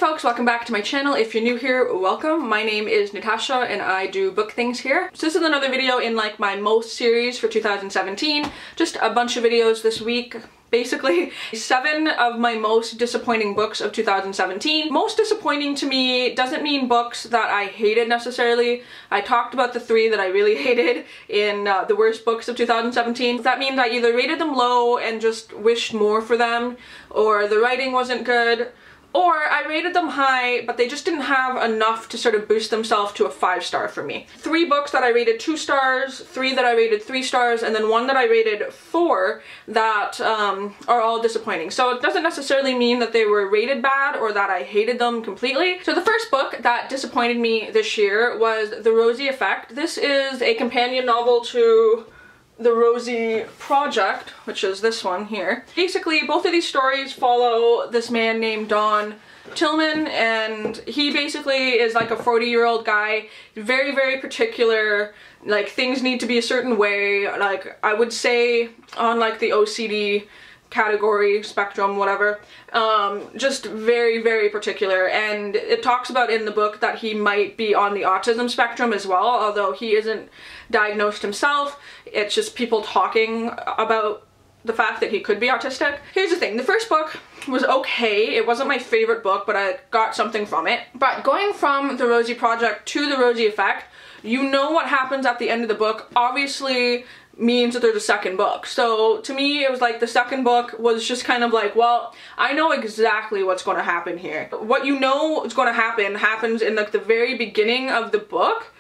folks, welcome back to my channel. If you're new here, welcome. My name is Natasha and I do book things here. So this is another video in like my most series for 2017. Just a bunch of videos this week. Basically, 7 of my most disappointing books of 2017. Most disappointing to me doesn't mean books that I hated necessarily. I talked about the 3 that I really hated in the worst books of 2017. That means I either rated them low and just wished more for them, or the writing wasn't good, or I rated them high, but they just didn't have enough to sort of boost themselves to a 5-star for me. 3 books that I rated 2 stars, 3 that I rated 3 stars, and then 1 that I rated 4 that are all disappointing. So it doesn't necessarily mean that they were rated bad or that I hated them completely. So the first book that disappointed me this year was The Rosie Effect. This is a companion novel to the Rosie Project, which is this one here. Basically, both of these stories follow this man named Don Tillman, and he basically is like a 40-year-old guy, very, very particular, like things need to be a certain way, like I would say on like the OCD category, spectrum, whatever. Just very, very particular, and it talks about in the book that he might be on the autism spectrum as well, although he isn't diagnosed himself. It's just people talking about the fact that he could be autistic. Here's the thing, the first book was okay. It wasn't my favorite book, but I got something from it. But going from The Rosie Project to The Rosie Effect, you know what happens at the end of the book obviously means that there's a second book. So to me, it was like the second book was just kind of like, well, I know exactly what's going to happen here. What you know is going to happen happens in like the very beginning of the book,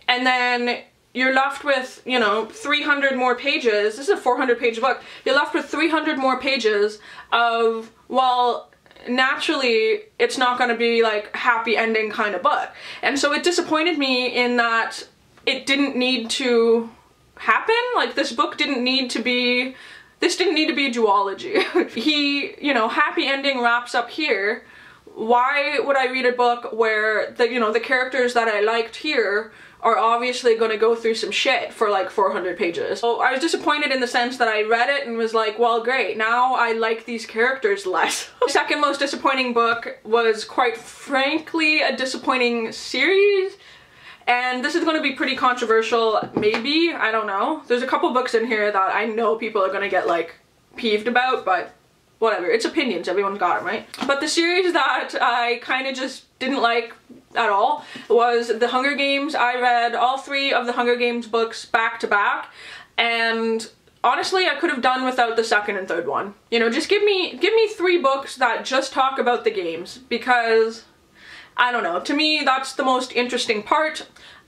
and then you're left with, you know, 300 more pages. This is a 400-page book. You're left with 300 more pages of, well, naturally it's not going to be like happy ending kind of book. And so it disappointed me in that it didn't need to happen. Like, this book didn't need to be, this didn't need to be a duology. He, you know, happy ending wraps up here. Why would I read a book where the, you know, the characters that I liked here are obviously going to go through some shit for like 400 pages. So I was disappointed in the sense that I read it and was like, well, great, now I like these characters less. The second most disappointing book was, quite frankly, a disappointing series. And this is going to be pretty controversial, maybe, I don't know. There's a couple books in here that I know people are going to get like peeved about, but whatever, it's opinions, everyone's got them, right? But the series that I kind of just didn't like at all was The Hunger Games. I read all 3 of the Hunger Games books back to back, and honestly I could have done without the second and third one. You know, just give me 3 books that just talk about the games, because I don't know, to me that's the most interesting part.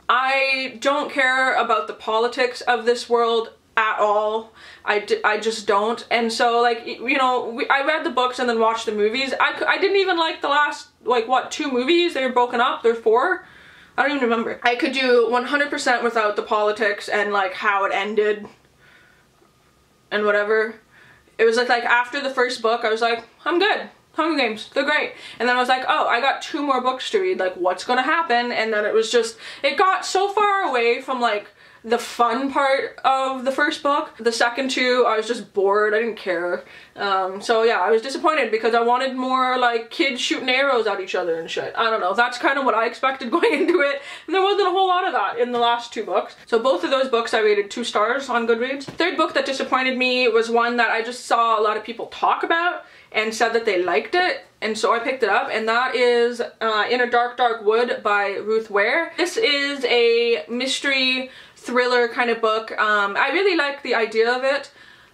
I don't care about the politics of this world at all. I just don't. And so, like, you know, I read the books and then watched the movies. I didn't even like the last, like, what, 2 movies? They were broken up. There's 4? I don't even remember. I could do 100% without the politics and like how it ended and whatever. It was like after the first book I was like, I'm good. Hunger Games, they're great. And then I was like, oh, I got 2 more books to read, like what's gonna happen? And then it was just, it got so far away from like the fun part of the first book. The second 2, I was just bored, I didn't care. So yeah, I was disappointed because I wanted more like kids shooting arrows at each other and shit. I don't know, that's kind of what I expected going into it, and there wasn't a whole lot of that in the last 2 books. So both of those books I rated 2 stars on Goodreads. Third book that disappointed me was one that I just saw a lot of people talk about and said that they liked it, and so I picked it up, and that is In a Dark, Dark Wood by Ruth Ware. This is a mystery thriller kind of book. I really like the idea of it.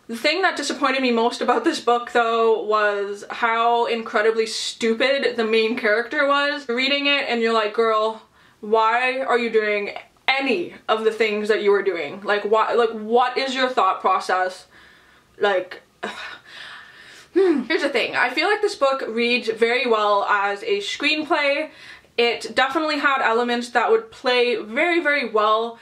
The thing that disappointed me most about this book, though, was how incredibly stupid the main character was. You're reading it and you're like, girl, why are you doing any of the things that you were doing? Like, what is your thought process? Like, here's the thing, I feel like this book reads very well as a screenplay. It definitely had elements that would play very, very well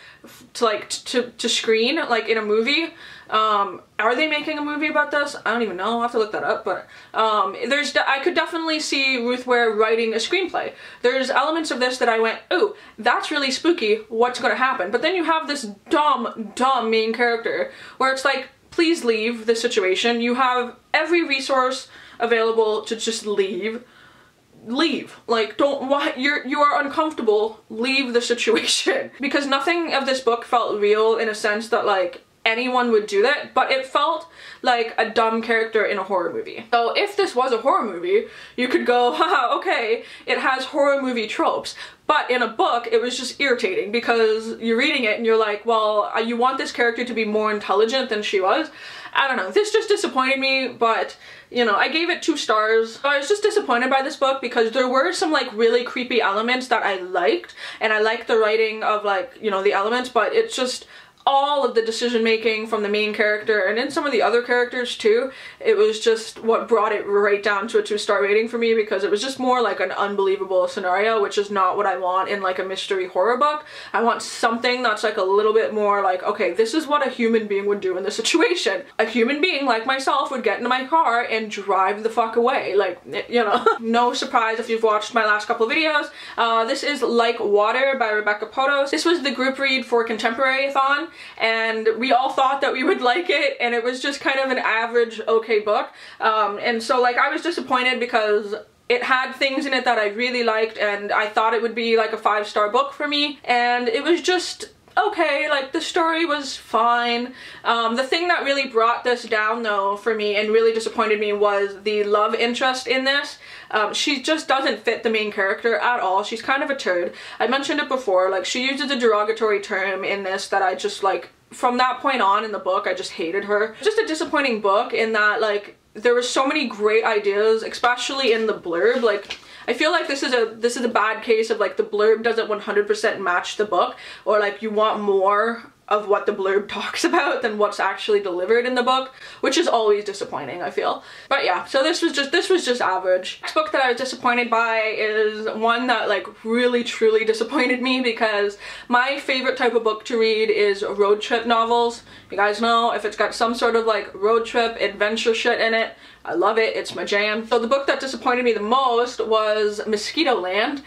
to screen, like in a movie. Are they making a movie about this? I don't even know, I'll have to look that up, but I could definitely see Ruth Ware writing a screenplay. There's elements of this that I went, ooh, that's really spooky, what's gonna happen? But then you have this dumb main character where it's like, please leave this situation. You have every resource available to just leave. leave. Like, don't, why, you are uncomfortable, leave the situation. Because nothing of this book felt real in a sense that like anyone would do that, but it felt like a dumb character in a horror movie. So if this was a horror movie, you could go, haha, okay, it has horror movie tropes. But in a book, it was just irritating because you're reading it and you're like, well, you want this character to be more intelligent than she was. I don't know, this just disappointed me, but you know, I gave it 2 stars. I was just disappointed by this book because there were some like really creepy elements that I liked, and I liked the writing of like, you know, the elements, but it's just all of the decision making from the main character and in some of the other characters too. It was just what brought it right down to a 2-star rating for me, because it was just more like an unbelievable scenario, which is not what I want in like a mystery horror book. I want something that's like a little bit more like, okay, this is what a human being would do in this situation. A human being like myself would get into my car and drive the fuck away. Like, you know, no surprise if you've watched my last couple of videos. This is Like Water by Rebecca Potos. This was the group read for Contemporary-a-thon, and we all thought that we would like it, and it was just kind of an average okay book. And so like I was disappointed because it had things in it that I really liked, and I thought it would be like a 5-star book for me, and it was just okay. Like, the story was fine. The thing that really brought this down though for me and really disappointed me was the love interest in this. She just doesn't fit the main character at all. She's kind of a turd. I mentioned it before, like she uses a derogatory term in this that I just like, from that point on in the book, I just hated her. Just a disappointing book in that like there were so many great ideas, especially in the blurb. Like, I feel like this is a bad case of like the blurb doesn't 100% match the book, or like you want more of what the blurb talks about than what's actually delivered in the book, which is always disappointing, I feel. But yeah, so this was just average. Next book that I was disappointed by is one that like really truly disappointed me, because my favorite type of book to read is road trip novels. You guys know, if it's got some sort of like road trip adventure shit in it, I love it, it's my jam. So the book that disappointed me the most was Mosquito Land.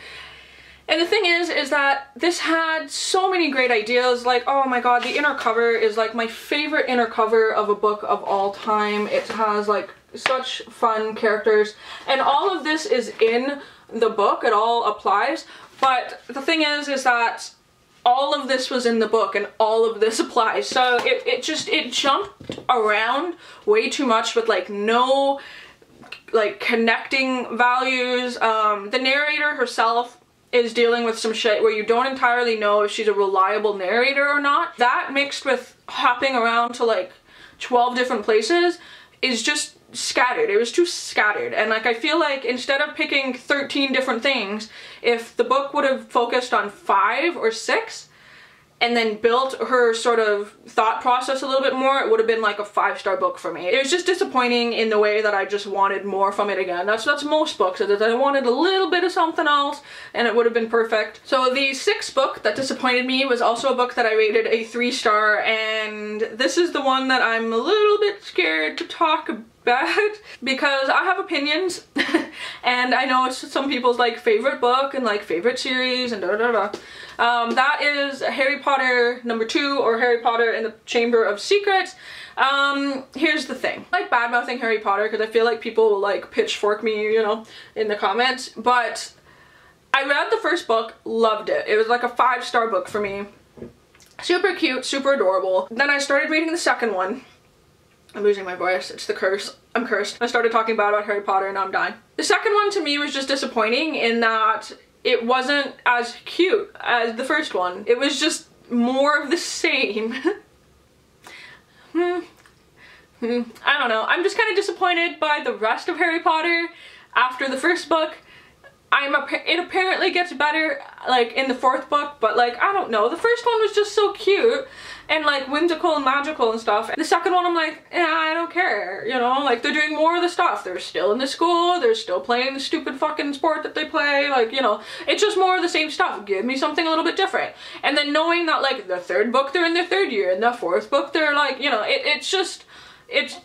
And the thing is that this had so many great ideas. Like, oh my god, the inner cover is like my favorite inner cover of a book of all time. It has like such fun characters, and all of this is in the book, it all applies. But the thing is that all of this was in the book and all of this applies. So it jumped around way too much with like no like connecting values. The narrator herself is dealing with some shit where you don't entirely know if she's a reliable narrator or not. That mixed with hopping around to like 12 different places is just scattered. It was too scattered, and like I feel like instead of picking 13 different things, if the book would have focused on 5 or 6 and then built her sort of thought process a little bit more, it would have been like a 5-star book for me. It was just disappointing in the way that I just wanted more from it again. That's most books. I wanted a little bit of something else and it would have been perfect. So the 6th book that disappointed me was also a book that I rated a 3-star, and this is the one that I'm a little bit scared to talk about because I have opinions and I know it's some people's like favorite book and like favorite series and that is Harry Potter #2, or Harry Potter and the Chamber of Secrets. Here's the thing. I like bad-mouthing Harry Potter because I feel like people will like pitchfork me, you know, in the comments, but I read the first book, loved it. It was like a 5-star book for me. Super cute, super adorable. Then I started reading the second one. I'm losing my voice, it's the curse. I'm cursed. I started talking bad about Harry Potter and now I'm dying. The second one to me was just disappointing in that it wasn't as cute as the first one. It was just more of the same. I don't know. I'm just kind of disappointed by the rest of Harry Potter after the first book. It apparently gets better like in the 4th book, but like I don't know, the first one was just so cute and like whimsical and magical and stuff. The second one I'm like, I don't care, you know, like they're doing more of the stuff. They're still in the school, they're still playing the stupid fucking sport that they play, like, you know, it's just more of the same stuff. Give me something a little bit different. And then knowing that like the 3rd book they're in their 3rd year and the 4th book they're like, you know, it's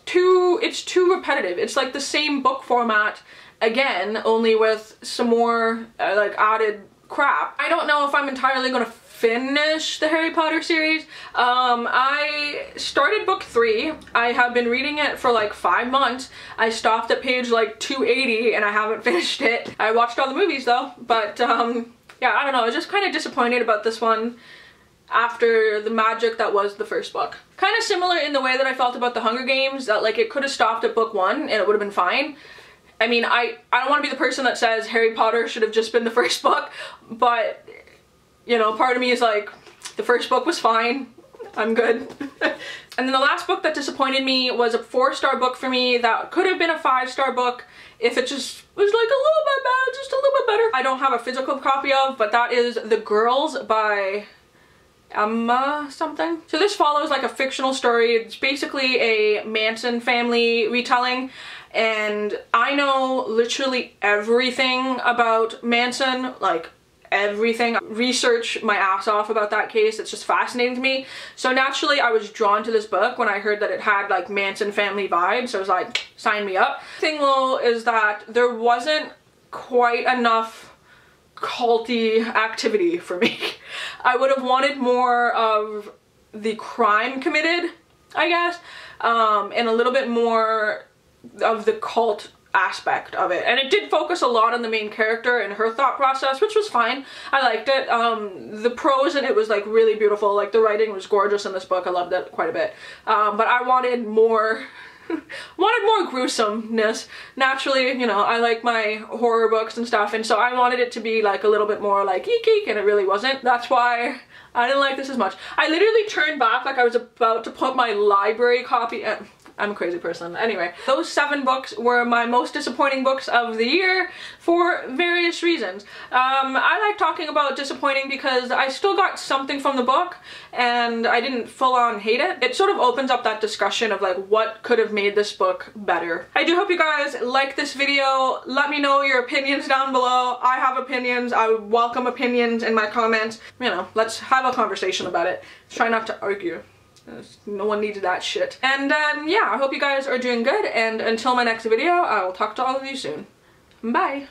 too repetitive. It's like the same book format again, only with some more like added crap. I don't know if I'm entirely gonna finish the Harry Potter series. I started book 3. I have been reading it for like 5 months. I stopped at page like 280 and I haven't finished it. I watched all the movies though, but yeah, I don't know, I was just kind of disappointed about this one after the magic that was the first book. Kind of similar in the way that I felt about the Hunger Games, that like it could have stopped at book 1 and it would have been fine. I mean, I don't want to be the person that says Harry Potter should have just been the first book, but you know, part of me is like, the first book was fine, I'm good. And then the last book that disappointed me was a 4-star book for me that could have been a 5-star book if it just was like a little bit better, just a little bit better. I don't have a physical copy of, but that is The Girls by Emma something. So this follows like a fictional story. It's basically a Manson family retelling, and I know literally everything about Manson, like everything. Research my ass off about that case. It's just fascinating to me. So naturally I was drawn to this book when I heard that it had like Manson family vibes. So I was like, sign me up. Thing though is that there wasn't quite enough culty activity for me. I would have wanted more of the crime committed, I guess, and a little bit more of the cult aspect of it. And it did focus a lot on the main character and her thought process, which was fine. I liked it. The prose in it was like really beautiful. Like the writing was gorgeous in this book. I loved it quite a bit. But I wanted more wanted more gruesomeness. Naturally, you know, I like my horror books and stuff, and so I wanted it to be like a little bit more like eek eek, and it really wasn't. That's why I didn't like this as much. I literally turned back like I was about to put my library copy in. I'm a crazy person. Anyway, those 7 books were my most disappointing books of the year for various reasons. I like talking about disappointing because I still got something from the book and I didn't full on hate it. It sort of opens up that discussion of like what could have made this book better. I do hope you guys like this video. Let me know your opinions down below. I have opinions. I welcome opinions in my comments. You know, let's have a conversation about it. Let's try not to argue. No one needed that shit. And yeah, I hope you guys are doing good, and until my next video, I will talk to all of you soon. Bye!